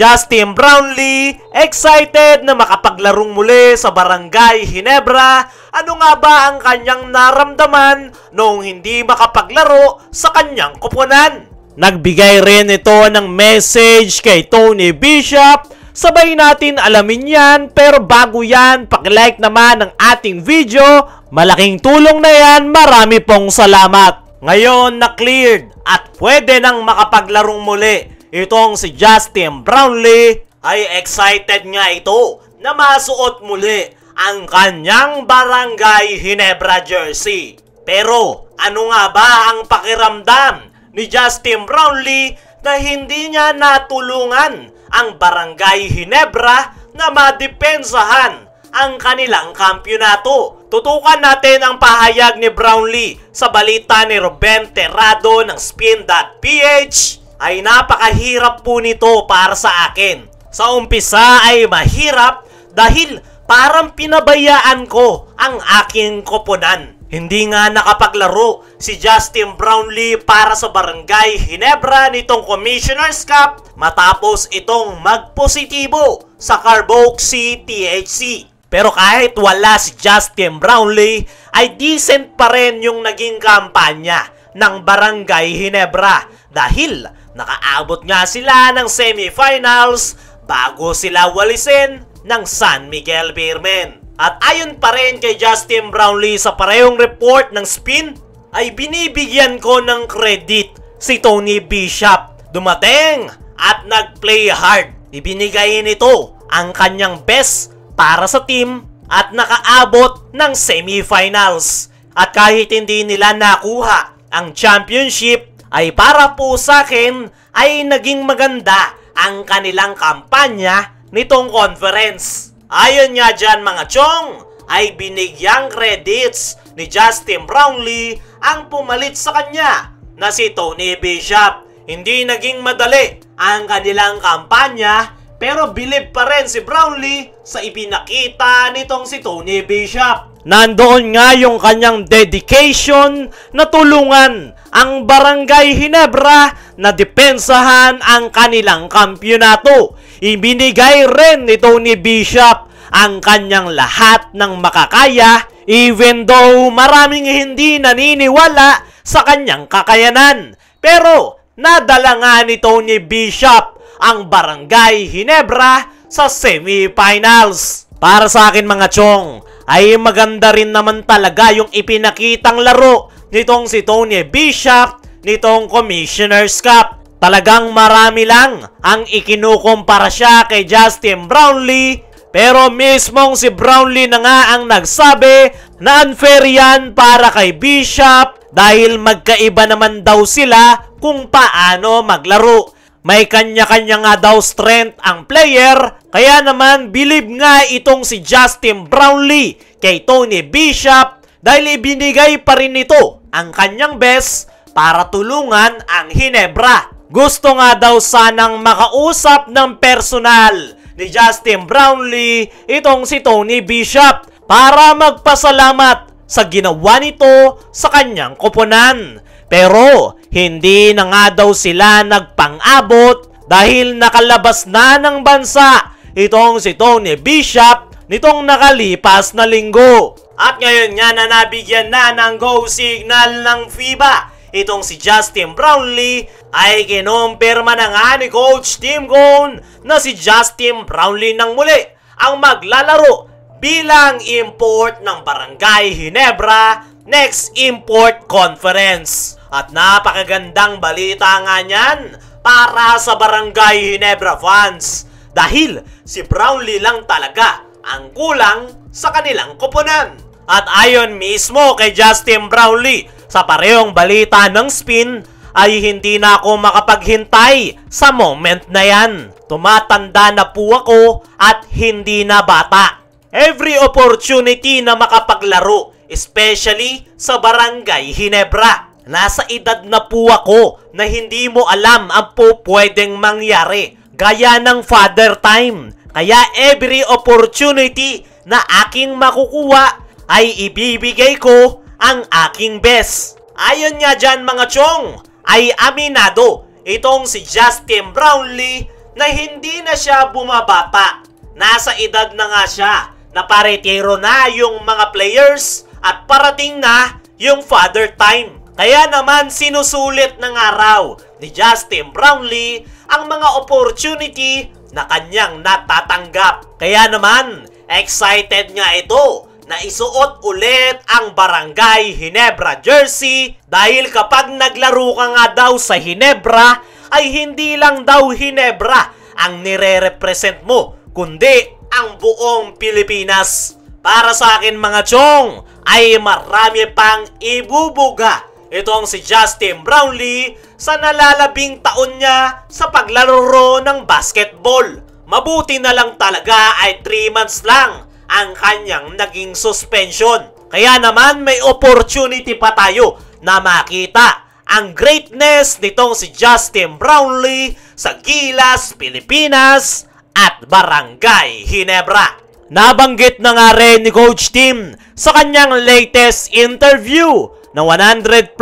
Justin Brownlee, excited na makapaglarong muli sa Barangay Ginebra. Ano nga ba ang kanyang naramdaman noong hindi makapaglaro sa kanyang koponan? Nagbigay rin ito ng message kay Tony Bishop. Sabay natin alamin yan, pero bago yan, pakilike naman ang ating video. Malaking tulong na yan, marami pong salamat. Ngayon na cleared at pwede nang makapaglarong muli itong si Justin Brownlee, ay excited nga ito na masuot muli ang kanyang Barangay Ginebra jersey. Pero ano nga ba ang pakiramdam ni Justin Brownlee na hindi niya natulungan ang Barangay Ginebra na madepensahan ang kanilang kampyonato? Tutukan natin ang pahayag ni Brownlee sa balita ni Ruben Terrado ng Spin.ph. Ay napakahirap po nito para sa akin. Sa umpisa ay mahirap dahil parang pinabayaan ko ang aking koponan. Hindi nga nakapaglaro si Justin Brownlee para sa Barangay Ginebra nitong Commissioner's Cup matapos itong magpositibo sa Carboxy THC. Pero kahit wala si Justin Brownlee ay decent pa rin yung naging kampanya ng Barangay Ginebra dahil nakaabot nga sila ng semifinals bago sila walisin ng San Miguel Beermen. At ayon pa rin kay Justin Brownlee sa parehong report ng Spin, ay binibigyan ko ng credit si Tony Bishop. Dumating at nag-play hard. Ibinigay nito ang kanyang best para sa team at nakaabot ng semifinals. At kahit hindi nila nakuha ang championship, ay para po sa akin ay naging maganda ang kanilang kampanya nitong conference. Ayon nga dyan mga chong, ay binigyang credits ni Justin Brownlee ang pumalit sa kanya na si Tony Bishop. Hindi naging madali ang kanilang kampanya, pero bilib pa rin si Brownlee sa ipinakita nitong si Tony Bishop. Nandoon nga yung kanyang dedication na tulungan ang Barangay Ginebra na depensahan ang kanilang kampyonato. Ibinigay rin ni Tony Bishop ang kanyang lahat ng makakaya, even though maraming hindi naniniwala sa kanyang kakayanan. Pero nadala nga ni Tony Bishop ang Barangay Ginebra sa semifinals. Para sa akin mga chong, ay maganda rin naman talaga yung ipinakitang laro nitong si Tony Bishop nitong Commissioner's Cup. Talagang marami lang ang ikinukumpara siya kay Justin Brownlee, pero mismong si Brownlee na nga ang nagsabi na unfair yan para kay Bishop dahil magkaiba naman daw sila kung paano maglaro. May kanya-kanya nga daw strength ang player, kaya naman bilib nga itong si Justin Brownlee kay Tony Bishop dahil ibinigay pa rin ito ang kanyang best para tulungan ang Ginebra. Gusto nga daw sanang makausap ng personal ni Justin Brownlee itong si Tony Bishop para magpasalamat sa ginawa nito sa kanyang koponan. Pero hindi na nga daw sila nagpang-abot dahil nakalabas na ng bansa itong si Tony Bishop nitong nakalipas na linggo. At ngayon nga na nabigyan na ng go signal ng FIBA itong si Justin Brownlee, ay kinumpirma na nga ni Coach Tim Cone na si Justin Brownlee nang muli ang maglalaro bilang import ng Barangay Ginebra next import conference. At napakagandang balita nga niyan para sa Barangay Ginebra fans dahil si Brownlee lang talaga ang kulang sa kanilang koponan. At ayon mismo kay Justin Brownlee sa parehong balita ng Spin, ay hindi na ako makapaghintay sa moment na yan. Tumatanda na po ako at hindi na bata. Every opportunity na makapaglaro, especially sa Barangay Ginebra. Nasa edad na po ako na hindi mo alam ang po pwedeng mangyari. Gaya ng father time. Kaya every opportunity na aking makukuha ay ibibigay ko ang aking best. Ayon nga dyan mga chong, ay aminado itong si Justin Brownlee na hindi na siya bumaba pa. Nasa edad na nga siya na paretiro na yung mga players at parating na yung father time. Kaya naman sinusulit ng araw ni Justin Brownlee ang mga opportunity na kanyang natatanggap. Kaya naman excited nga ito na isuot ulit ang Barangay Ginebra jersey dahil kapag naglaro ka nga daw sa Ginebra ay hindi lang daw Ginebra ang nire-represent mo kundi ang buong Pilipinas. Para sa akin mga chong ay marami pang ibubuga itong si Justin Brownlee sa nalalabing taon niya sa paglalaro ng basketball. Mabuti na lang talaga ay 3 months lang ang kanyang naging suspension. Kaya naman may opportunity pa tayo na makita ang greatness nitong si Justin Brownlee sa Gilas, Pilipinas at Barangay Ginebra. Nabanggit na nga rin ni Coach Tim sa kanyang latest interview na 100%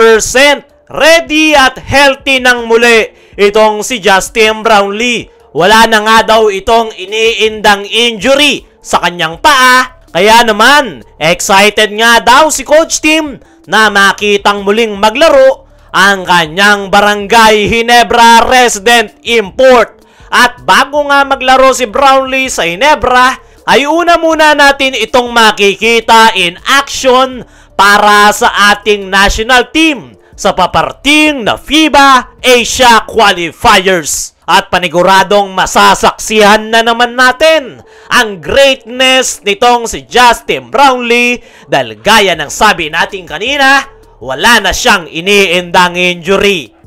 ready at healthy nang muli itong si Justin Brownlee. Wala na nga daw itong iniindang injury sa kanyang paa. Kaya naman, excited nga daw si Coach Tim na makitang muling maglaro ang kanyang Barangay Ginebra resident import. At bago nga maglaro si Brownlee sa Ginebra, ay una muna natin itong makikita in action para sa ating national team sa paparting na FIBA Asia Qualifiers. At paniguradong masasaksihan na naman natin ang greatness nitong si Justin Brownlee dahil gaya ng sabi natin kanina, wala na siyang iniindang injury.